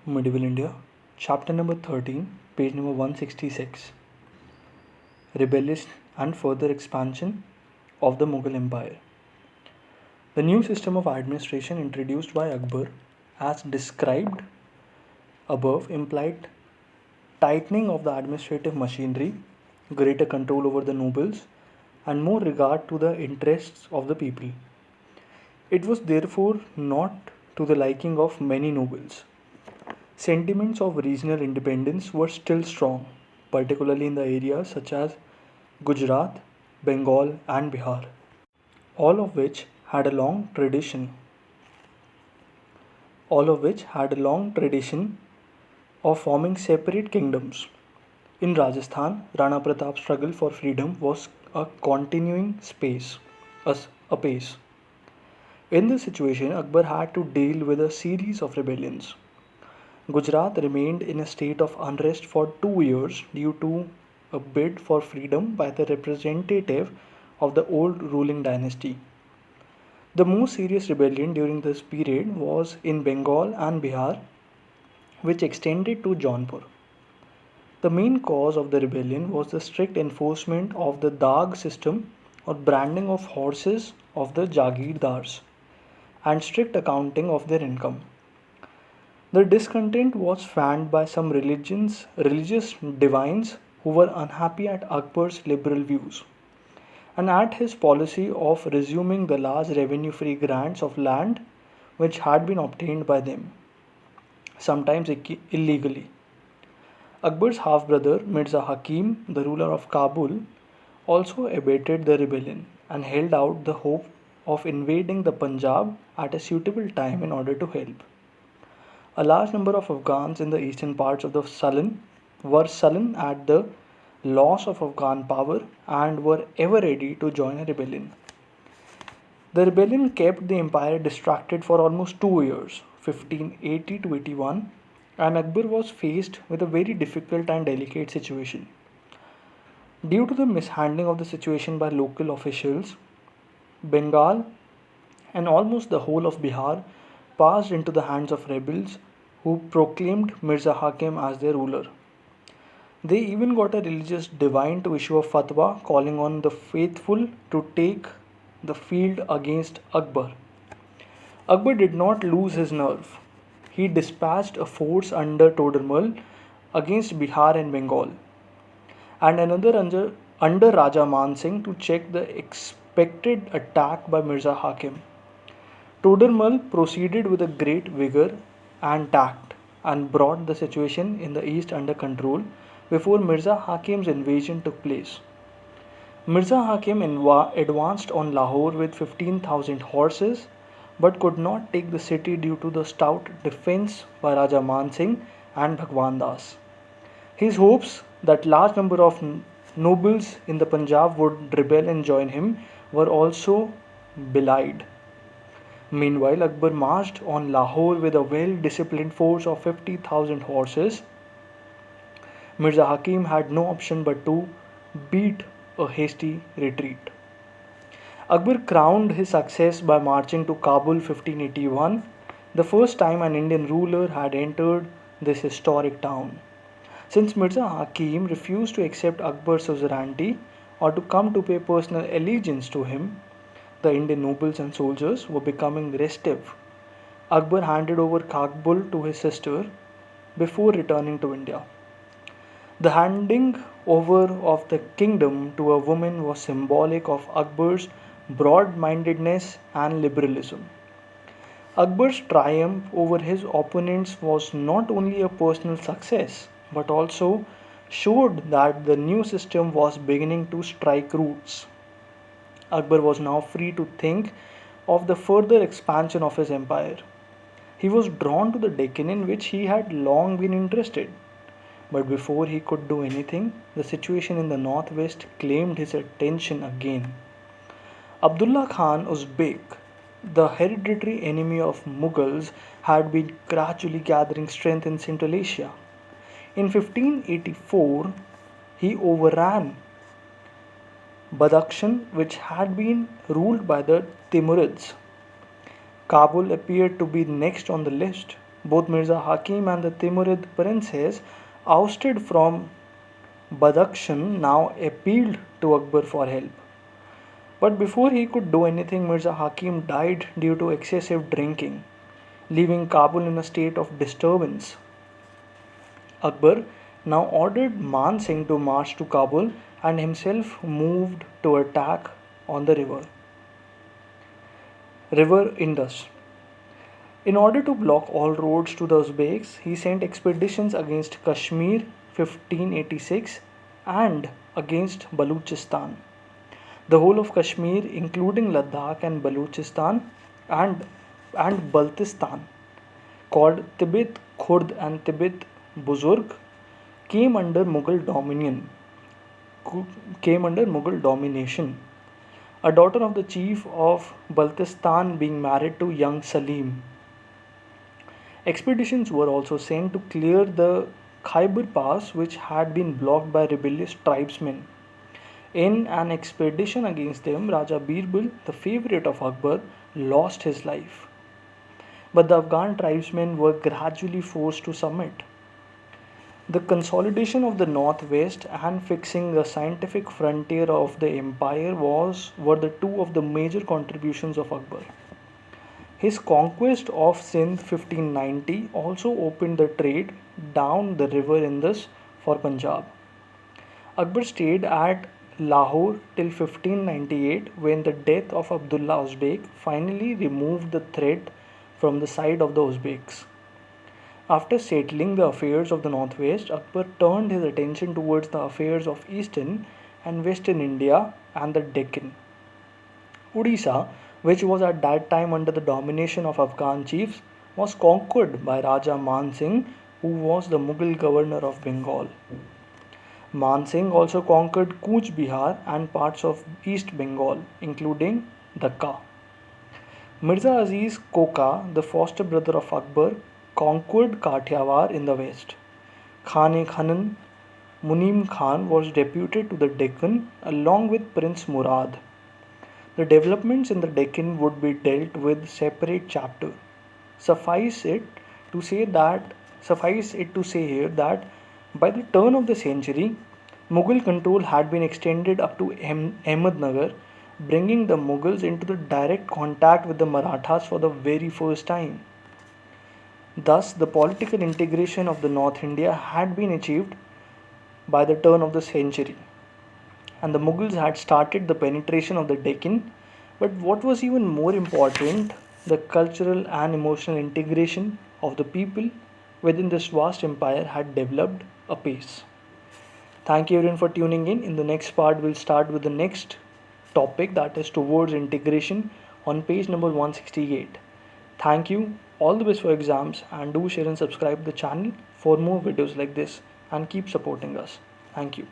Medieval India, chapter number 13, page number 166. Rebellion and further expansion of the Mughal Empire. The new system of administration introduced by Akbar, as described above, implied tightening of the administrative machinery, greater control over the nobles, and more regard to the interests of the people. It was therefore not to the liking of many nobles. Sentiments of regional independence were still strong, particularly in the areas such as Gujarat, Bengal, and Bihar, all of which had a long tradition. Of forming separate kingdoms. In Rajasthan, Rana Pratap's struggle for freedom was a continuing pace. In this situation, Akbar had to deal with a series of rebellions. Gujarat remained in a state of unrest for 2 years due to a bid for freedom by the representative of the old ruling dynasty. The most serious rebellion during this period was in Bengal and Bihar, which extended to Jaunpur. The main cause of the rebellion was the strict enforcement of the Dag system or branding of horses of the Jagirdars and strict accounting of their income. The discontent was fanned by some religious divines who were unhappy at Akbar's liberal views and at his policy of resuming the large revenue-free grants of land which had been obtained by them, sometimes illegally. Akbar's half-brother Mirza Hakim, the ruler of Kabul, also abated the rebellion and held out the hope of invading the Punjab at a suitable time in order to help. A large number of Afghans in the eastern parts of the were sullen at the loss of Afghan power and were ever ready to join a rebellion. The rebellion kept the empire distracted for almost 2 years, 1580 to 81, and Akbar was faced with a very difficult and delicate situation. Due to the mishandling of the situation by local officials, Bengal and almost the whole of Bihar passed into the hands of rebels who proclaimed Mirza Hakim as their ruler. They even got a religious divine to issue a fatwa calling on the faithful to take the field against Akbar. Akbar did not lose his nerve. He dispatched a force under Todermal against Bihar and Bengal, and another under Raja Man Singh to check the expected attack by Mirza Hakim. Todermal proceeded with a great vigor and tact and brought the situation in the east under control before Mirza Hakim's invasion took place. Mirza Hakim advanced on Lahore with 15,000 horses but could not take the city due to the stout defense by Raja Man Singh and Bhagwan Das. His hopes that large number of nobles in the Punjab would rebel and join him were also belied. Meanwhile, Akbar marched on Lahore with a well-disciplined force of 50,000 horses. Mirza Hakim had no option but to beat a hasty retreat. Akbar crowned his success by marching to Kabul 1581, the first time an Indian ruler had entered this historic town. Since Mirza Hakim refused to accept Akbar's suzerainty or to come to pay personal allegiance to him, the Indian nobles and soldiers were becoming restive. Akbar handed over Kabul to his sister before returning to India. The handing over of the kingdom to a woman was symbolic of Akbar's broad-mindedness and liberalism. Akbar's triumph over his opponents was not only a personal success but also showed that the new system was beginning to strike roots. Akbar was now free to think of the further expansion of his empire. He was drawn to the Deccan, in which he had long been interested. But before he could do anything, the situation in the northwest claimed his attention again. Abdullah Khan Uzbek, the hereditary enemy of Mughals, had been gradually gathering strength in Central Asia. In 1584, he overran Badakhshan, which had been ruled by the Timurids. Kabul appeared to be next on the list. Both Mirza Hakim and the Timurid princes, ousted from Badakhshan, now appealed to Akbar for help. But before he could do anything, Mirza Hakim died due to excessive drinking, leaving Kabul in a state of disturbance. Akbar now ordered Man Singh to march to Kabul and himself moved to attack on the river Indus. In order to block all roads to the Uzbeks, he sent expeditions against Kashmir 1586 and against Baluchistan. The whole of Kashmir, including Ladakh and Baluchistan and, and Baltistan, called Tibet Khurd and Tibet Buzurg, came under Mughal dominion. Came under Mughal domination. A daughter of the chief of Baltistan being married to young Salim. Expeditions were also sent to clear the Khyber Pass, which had been blocked by rebellious tribesmen. In an expedition against them, Raja Birbal, the favorite of Akbar, lost his life. But the Afghan tribesmen were gradually forced to submit. The consolidation of the northwest and fixing the scientific frontier of the empire were the two of the major contributions of Akbar. His conquest of Sindh 1590 also opened the trade down the river Indus for Punjab. Akbar stayed at Lahore till 1598, when the death of Abdullah Uzbek finally removed the threat from the side of the Uzbeks. After settling the affairs of the northwest, Akbar turned his attention towards the affairs of eastern and western India and the Deccan. Odisha, which was at that time under the domination of Afghan chiefs, was conquered by Raja Man Singh, who was the Mughal governor of Bengal. Man Singh also conquered Cooch Behar and parts of East Bengal, including Dhaka. Mirza Aziz Koka, the foster brother of Akbar, conquered Kathiawar in the west. Khan-e-Khanan Munim Khan was deputed to the Deccan along with Prince Murad. The developments in the Deccan would be dealt with separate chapter. Suffice it to say here that by the turn of the century, Mughal control had been extended up to Ahmednagar, bringing the Mughals into the direct contact with the Marathas for the very first time. Thus, the political integration of the North India had been achieved by the turn of the century, and the Mughals had started the penetration of the Deccan. But what was even more important, the cultural and emotional integration of the people within this vast empire had developed apace. Thank you everyone for tuning in. In the next part, we'll start with the next topic, that is towards integration, on page number 168. Thank you. All the best for exams, and do share and subscribe the channel for more videos like this, and keep supporting us. Thank you.